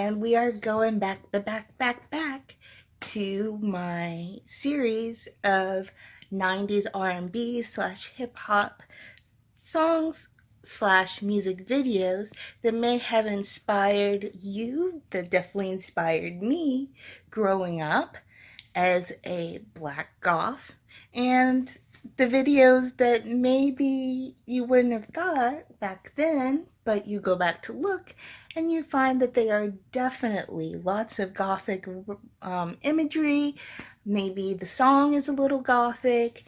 and we are going back to my series of 90s R&B slash hip hop songs slash music videos that may have inspired you, that definitely inspired me growing up as a black goth, and the videos that maybe you wouldn't have thought back then, but you go back to look and you find that they are definitely lots of gothic imagery. Maybe the song is a little gothic,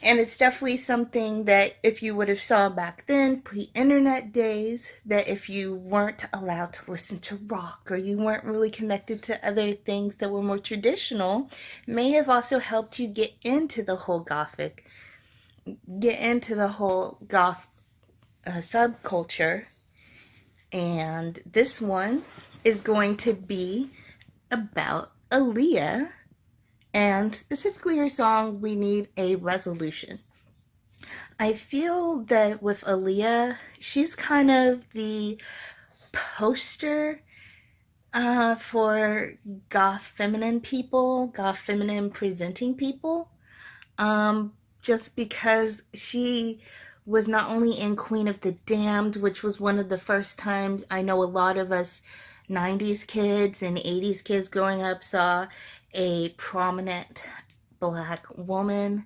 and it's definitely something that if you would have saw back then, pre-internet days, that if you weren't allowed to listen to rock or you weren't really connected to other things that were more traditional, may have also helped you get into the whole goth subculture. And this one is going to be about Aaliyah, and specifically her song, We Need a Resolution. I feel that with Aaliyah, she's kind of the poster for goth feminine people, goth feminine presenting people, just because she was not only in Queen of the Damned, which was one of the first times I know a lot of us 90s kids and 80s kids growing up saw a prominent black woman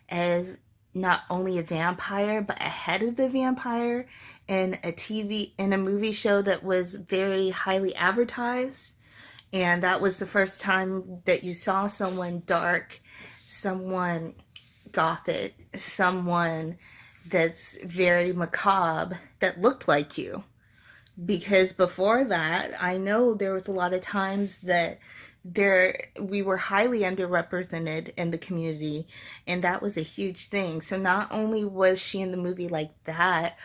as not only a vampire but ahead of the vampire in a movie show that was very highly advertised. And that was the first time that you saw someone dark, someone gothic, someone that's very macabre that looked like you. Because before that, I know there was a lot of times that we were highly underrepresented in the community, and that was a huge thing. So not only was she in the movie like that,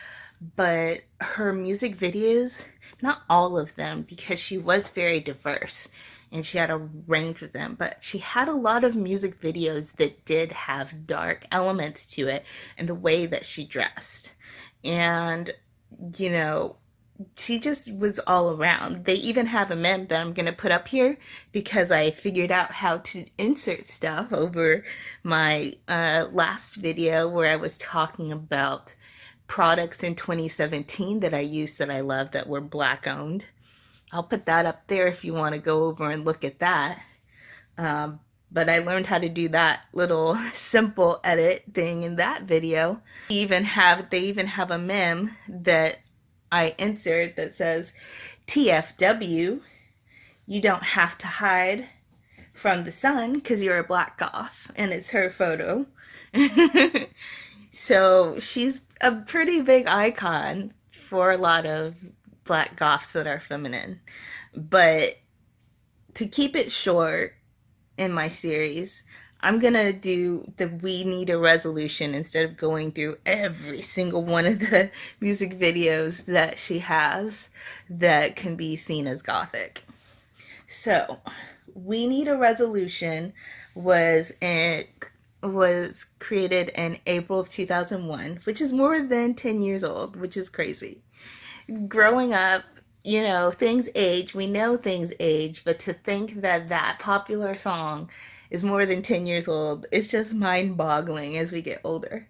but her music videos, not all of them, because she was very diverse and she had a range of them, but she had a lot of music videos that did have dark elements to it and the way that she dressed. And you know, she just was all around. They even have a meme that I'm gonna put up here because I figured out how to insert stuff over my last video where I was talking about products in 2017 that I used that I love that were black owned. I'll put that up there if you want to go over and look at that. But I learned how to do that little simple edit thing in that video. They even have a meme that I insert that says, TFW, you don't have to hide from the sun because you're a black goth, and it's her photo. So she's a pretty big icon for a lot of black goths that are feminine. But to keep it short in my series, I'm gonna do the We Need a Resolution instead of going through every single one of the music videos that she has that can be seen as gothic. So, We Need a Resolution was created in April of 2001, which is more than 10 years old, which is crazy. Growing up, you know, things age, we know things age, but to think that that popular song is more than 10 years old, it's just mind-boggling as we get older.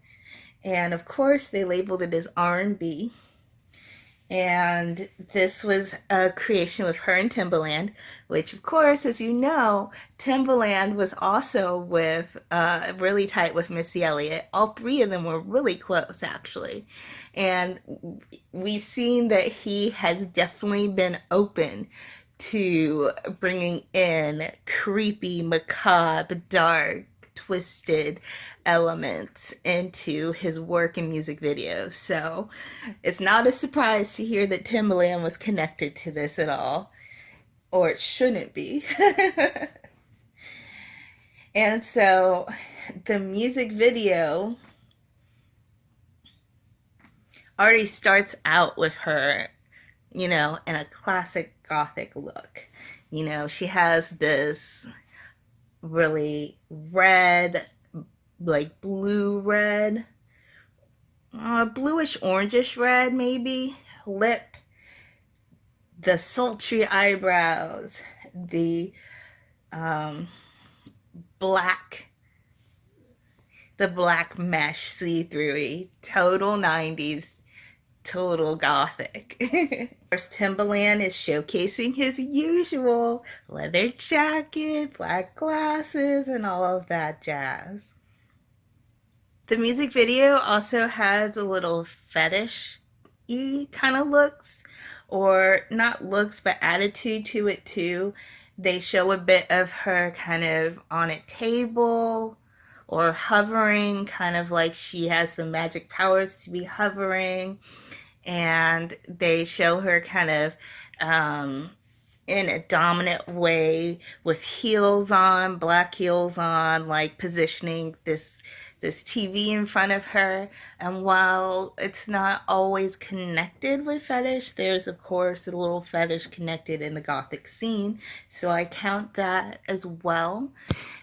And of course, they labeled it as R&B. And this was a creation with her and Timbaland, which of course, as you know, Timbaland was also with really tight with Missy Elliott. All three of them were really close, actually. And we've seen that he has definitely been open to bringing in creepy, macabre, dark, twisted elements into his work and music videos. So it's not a surprise to hear that Timbaland was connected to this at all, or it shouldn't be. And so the music video already starts out with her, you know, in a classic gothic look. You know, she has this really red, like blue red, bluish orangish red maybe, lip the sultry eyebrows, the um, black the black mesh see-through, total 90s, total gothic. Of course, Timbaland is showcasing his usual leather jacket, black glasses, and all of that jazz. The music video also has a little fetish-y kind of looks, or not looks, but attitude to it too. They show a bit of her kind of on a table or hovering, kind of like she has some magic powers to be hovering. And they show her kind of in a dominant way with heels on, black heels on, like positioning this TV in front of her. And while it's not always connected with fetish, there's of course a little fetish connected in the gothic scene, so I count that as well.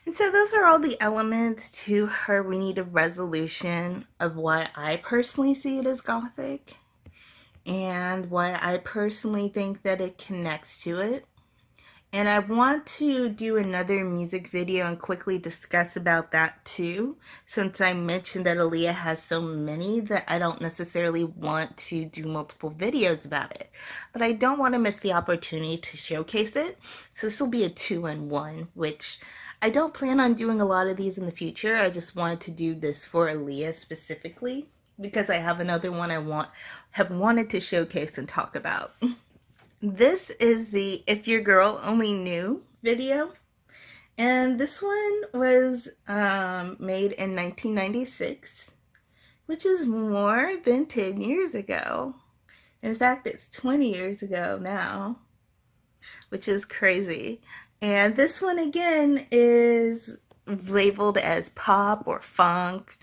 And so those are all the elements to her We Need a Resolution of why I personally see it as gothic and why I personally think that it connects to it. And I want to do another music video and quickly discuss about that too, since I mentioned that Aaliyah has so many that I don't necessarily want to do multiple videos about it. But I don't want to miss the opportunity to showcase it, so this will be a 2-in-1, which I don't plan on doing a lot of these in the future. I just wanted to do this for Aaliyah specifically, because I have another one I have wanted to showcase and talk about. This is the If Your Girl Only Knew video, and this one was made in 1996, which is more than 10 years ago. In fact, it's 20 years ago now, which is crazy. And this one again is labeled as pop or funk,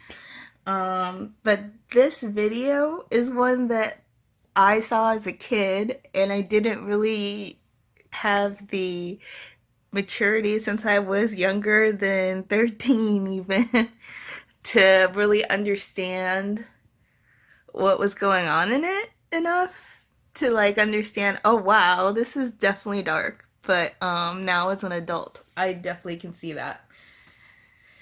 but this video is one that I saw as a kid, and I didn't really have the maturity since I was younger than 13 even to really understand what was going on in it enough to like understand, oh wow, this is definitely dark. But now as an adult, I definitely can see that.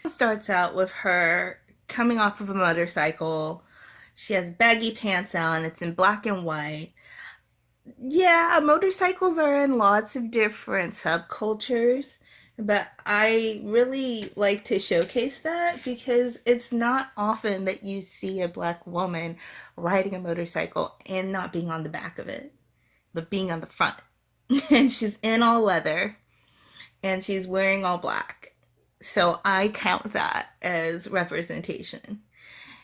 It starts out with her coming off of a motorcycle. She has baggy pants on. It's in black and white. Yeah, motorcycles are in lots of different subcultures, but I really like to showcase that because it's not often that you see a black woman riding a motorcycle and not being on the back of it, but being on the front. And she's in all leather and she's wearing all black. So I count that as representation.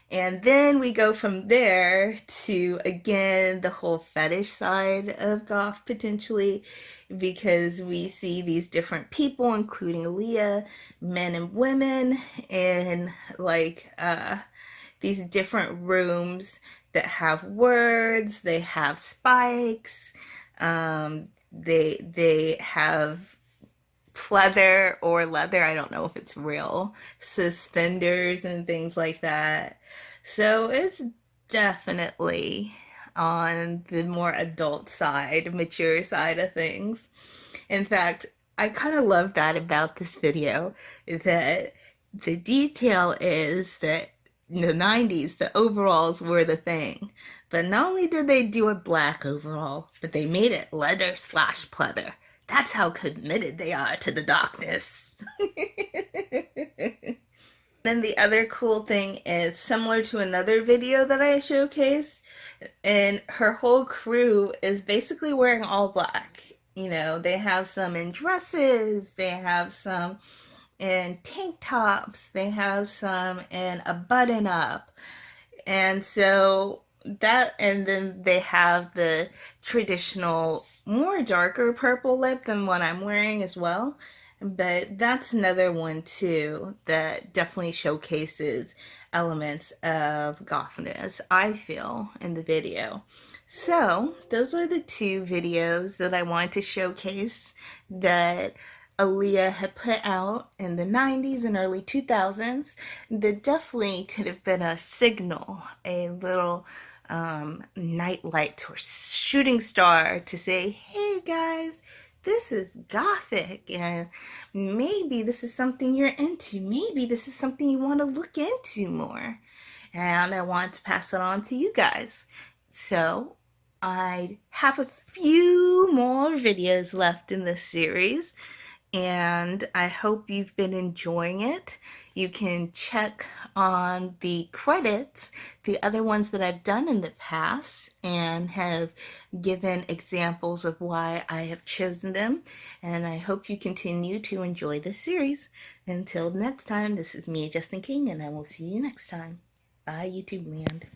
And then we go from there to, again, the whole fetish side of goth potentially, because we see these different people, including Aaliyah, men and women, in like these different rooms that have words, they have spikes, they have pleather or leather, I don't know if it's real, suspenders and things like that. So it's definitely on the more adult side, mature side of things. In fact, I kind of love that about this video, that the detail is that in the 90s, the overalls were the thing. But not only did they do a black overall, but they made it leather / pleather. That's how committed they are to the darkness. Then the other cool thing is, similar to another video that I showcased, and her whole crew is basically wearing all black. You know, they have some in dresses, they have some in tank tops, they have some in a button up. And so that, and then they have the traditional more darker purple lip than what I'm wearing as well. But that's another one too that definitely showcases elements of gothness, I feel, in the video. So those are the two videos that I wanted to showcase that Aaliyah had put out in the 90s and early 2000s that definitely could have been a signal, a little nightlight or shooting star to say, hey guys, this is gothic, and maybe this is something you're into. Maybe this is something you want to look into more. And I want to pass it on to you guys. So I have a few more videos left in this series, and I hope you've been enjoying it. You can check on the credits, the other ones that I've done in the past, and have given examples of why I have chosen them. And I hope you continue to enjoy this series. Until next time, this is me, Justin King, and I will see you next time. Bye, YouTube land.